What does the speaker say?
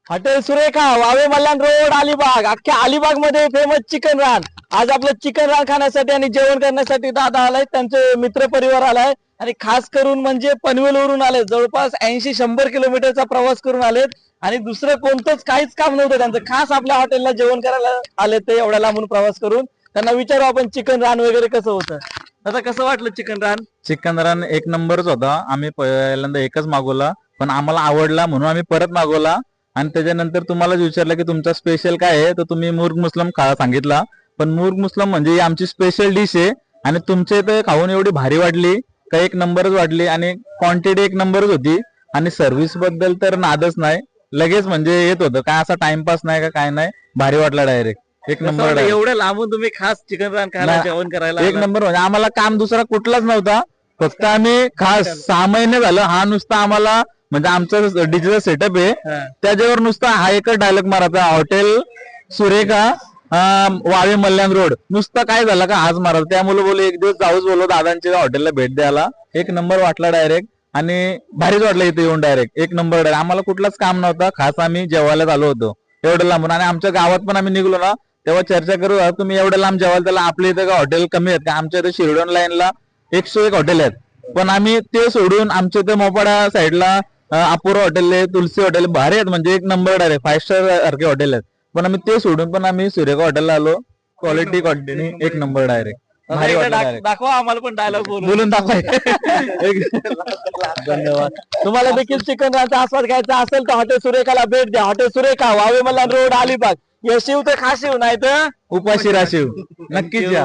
Hotel Surekha, Huawei Malhar road, Alibag. अख्ख्या अलिबाग मध्ये famous chicken रान. आज आपलं चिकन रान खाण्यासाठी आणि जेवण करण्यासाठी दादा आलाय, त्यांचे मित्र परिवार आलाय आणि खास करून म्हणजे पनवेलवरून आले. जवळपास 80-100 किलोमीटरचा प्रवास करून आलेत आणि दुसरं कोणतंच काहीच काम नव्हतं त्यांचं. खास आपल्या हॉटेलला जेवण करायला आले ते एवढ्या लांबून प्रवास करून. त्यांना विचारू आपण चिकन रान वगैरे कसं होतं. आता कसं वाटलं चिकन रान? चिकन रान एक नंबरच होता. आम्ही पहिल्यांदा एकच मागवला, पण आम्हाला आवडला म्हणून आम्ही परत मागवला. आणि त्याच्यानंतर तुम्हालाच विचारलं की तुमचा स्पेशल काय आहे, तर तुम्ही मुर्ग मुस्लम सांगितला. पण मुर्ग मुस्लम म्हणजे ही आमची स्पेशल डिश आहे आणि तुमच्या इथे खाऊन एवढी भारी वाटली का एक नंबरच वाटली आणि क्वांटिटी एक नंबरच होती. आणि सर्व्हिस बद्दल तर नादच नाही, लगेच म्हणजे येत होतं. काय असा टाइमपास नाही का काय नाही, भारी वाटला डायरेक्ट एक कसं नंबर. वाटलं एवढ्या लांबून तुम्ही खास चिकन रान खायला जेवण करायला एक आलात? नंबर म्हणजे आम्हाला काम दुसरा कुठलाच नव्हता. फक्त आम्ही खास 6 महिने झालं हा नुसता आम्हाला म्हणजे आमचं डिजिटल सेटअप आहे, हा. त्याच्यावर नुसता हा एकच डायलॉग मारायचा, हॉटेल सुरेखा वावे मल्याण रोड. नुसतं काय झालं का हाच मारायचा. त्यामुळे बोलले एक दिवस जाऊच बोललो दादांच्या हॉटेलला भेट द्यायला. एक नंबर वाटला डायरेक्ट आणि भारीच वाटलं इथे येऊन डायरेक्ट एक नंबर डायरेक्ट. आम्हाला कुठलाच काम नव्हता, खास आम्ही जेवायला आलो होतो एवढं लांबून. आणि आमच्या गावात पण आम्ही निघलो ना तेव्हा चर्चा करू, तुम्ही एवढं लांब जेवायला त्याला आपल्या इथं का हॉटेल कमी आहेत का? आमच्या इथे शिरडोन लाईनला 101 हॉटेल आहेत, पण आम्ही ते सोडून आमच्या इथे मोपाडा साईडला अपूर्व हॉटेल आहे, तुलसी हॉटेल भारी आहेत म्हणजे एक नंबर डायरेक्ट 5 स्टार सारखे हॉटेल आहेत. पण आम्ही ते सोडून पण आम्ही सुरेखा हॉटेलला आलो. क्वालिटी क्वांटिटी एक नंबर डायरेक्ट भारी वाटलं direct. दाखवा आम्हाला पण डायलॉग बोलून दाखवाय. धन्यवाद. तुम्हाला देखील चिकन रानचा आस्वाद घ्यायचा असेल तर हॉटेल सुरेखाला भेट द्या. Hotel Surekha, Huawei Malhar road, Alibag. येशीव तर खाशीव, नाही तर उपाशी राशीव नक्कीच या.